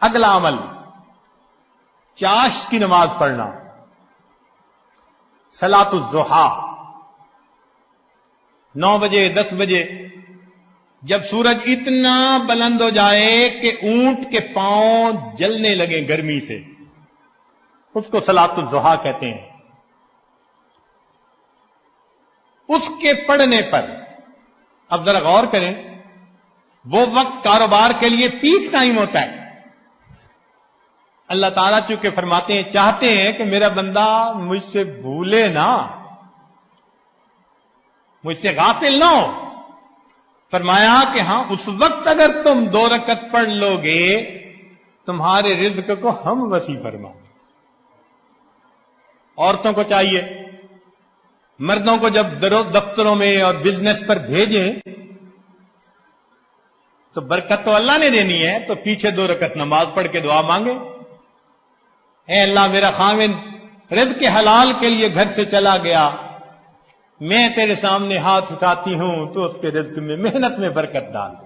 اگلا عمل چاشت کی نماز پڑھنا، صلاۃ الضحیٰ، 9 بجے 10 بجے جب سورج اتنا بلند ہو جائے کہ اونٹ کے پاؤں جلنے لگے گرمی سے، اس کو صلاۃ الضحیٰ کہتے ہیں۔ اس کے پڑھنے پر اب ذرا غور کریں، وہ وقت کاروبار کے لیے پیک ٹائم ہوتا ہے۔ اللہ تعالیٰ چونکہ فرماتے ہیں، چاہتے ہیں کہ میرا بندہ مجھ سے بھولے نہ، مجھ سے غافل نہ ہو، فرمایا کہ ہاں اس وقت اگر تم 2 رکعت پڑھ لو گے تمہارے رزق کو ہم وسیع فرمائیں گے۔ عورتوں کو چاہیے مردوں کو جب دفتروں میں اور بزنس پر بھیجیں تو برکت تو اللہ نے دینی ہے، تو پیچھے 2 رکعت نماز پڑھ کے دعا مانگے، اے اللہ میرا خاوند رزق حلال کے لیے گھر سے چلا گیا، میں تیرے سامنے ہاتھ اٹھاتی ہوں تو اس کے رزق میں محنت میں برکت ڈال دے۔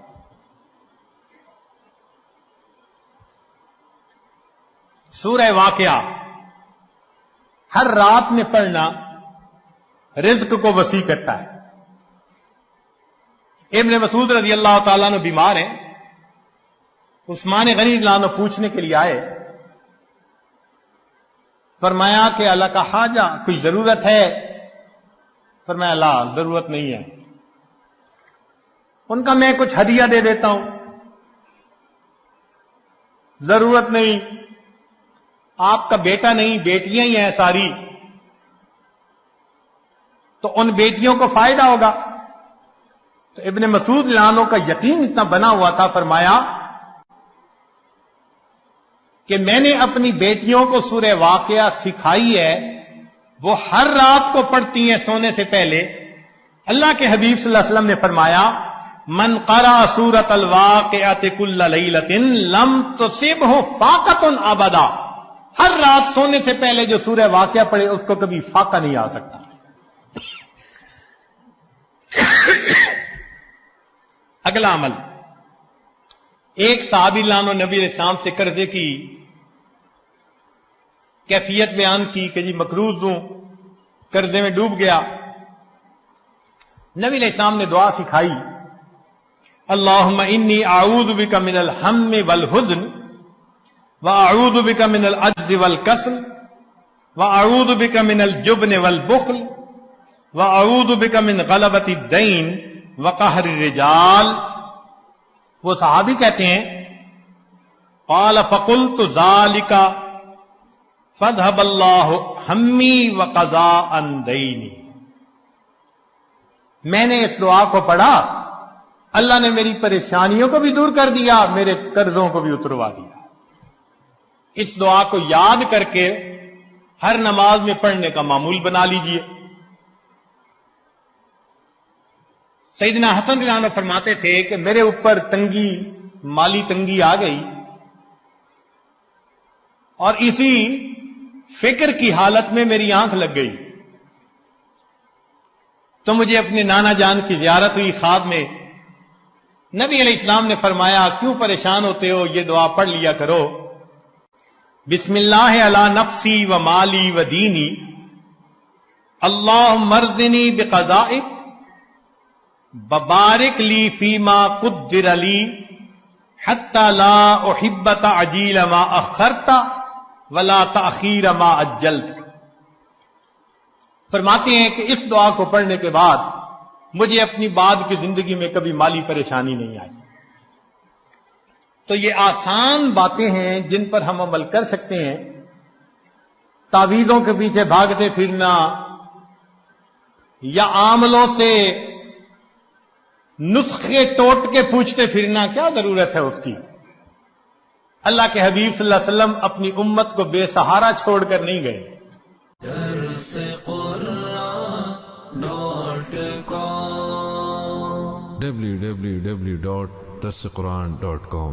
سورہ واقعہ ہر رات میں پڑھنا رزق کو وسیع کرتا ہے۔ ابن مسعود رضی اللہ تعالیٰ عنہ بیمار ہیں، عثمان غنی رضی اللہ عنہ پوچھنے کے لیے آئے، فرمایا کہ اللہ کا حاجہ کوئی ضرورت ہے؟ فرمایا لا، ضرورت نہیں ہے۔ ان کا میں کچھ ہدیہ دے دیتا ہوں۔ ضرورت نہیں، آپ کا بیٹا نہیں بیٹیاں ہی ہیں ساری، تو ان بیٹیوں کو فائدہ ہوگا۔ تو ابن مسعود رضی اللہ عنہ کا یقین اتنا بنا ہوا تھا، فرمایا کہ میں نے اپنی بیٹیوں کو سورہ واقعہ سکھائی ہے، وہ ہر رات کو پڑھتی ہیں سونے سے پہلے۔ اللہ کے حبیب صلی اللہ علیہ وسلم نے فرمایا من قرأ سورۃ الواقعۃ کل لیلۃ لم تصبہ فاقۃ ابدا، ہر رات سونے سے پہلے جو سورہ واقعہ پڑھے اس کو کبھی فاقہ نہیں آ سکتا۔ اگلا عمل، ایک صحابی لانو نبی علیہ السلام سے قرضے کی کیفیت بیان کی کہ جی مقروض ہوں، قرضے میں ڈوب گیا۔ نبی علیہ السلام نے دعا سکھائی، اللہم انی اعوذ بک من الہم والحزن واعوذ بک من العجز والکسل واعوذ بک من الجبن والبخل واعوذ بک من غلبۃ الدین وقہر الرجال۔ وہ صحابی کہتے ہیں قال فقلت ذالک فذهب اللہ ہمی وقضا عن دینی، میں نے اس دعا کو پڑھا، اللہ نے میری پریشانیوں کو بھی دور کر دیا، میرے قرضوں کو بھی اتروا دیا۔ اس دعا کو یاد کر کے ہر نماز میں پڑھنے کا معمول بنا لیجئے۔ سیدنا حسن رضی اللہ عنہ فرماتے تھے کہ میرے اوپر تنگی، مالی تنگی آ گئی، اور اسی فکر کی حالت میں میری آنکھ لگ گئی، تو مجھے اپنے نانا جان کی زیارت ہوئی خواب میں۔ نبی علیہ السلام نے فرمایا کیوں پریشان ہوتے ہو، یہ دعا پڑھ لیا کرو، بسم اللہ علی نفسی و مالی و دینی، اللہم ارزنی بقضائک ببارک لی فیما قدر لی حتی لا احب تعجیل ما اخرت ولا تأخیر ما عجلت۔ فرماتے ہیں کہ اس دعا کو پڑھنے کے بعد مجھے اپنی بعد کی زندگی میں کبھی مالی پریشانی نہیں آئی۔ تو یہ آسان باتیں ہیں جن پر ہم عمل کر سکتے ہیں۔ تعویذوں کے پیچھے بھاگتے پھرنا یا عاملوں سے نسخے ٹوٹ کے پوچھتے پھرنا کیا ضرورت ہے اس کی؟ اللہ کے حبیب صلی اللہ علیہ وسلم اپنی امت کو بے سہارا چھوڑ کر نہیں گئے۔ www.darsequran.com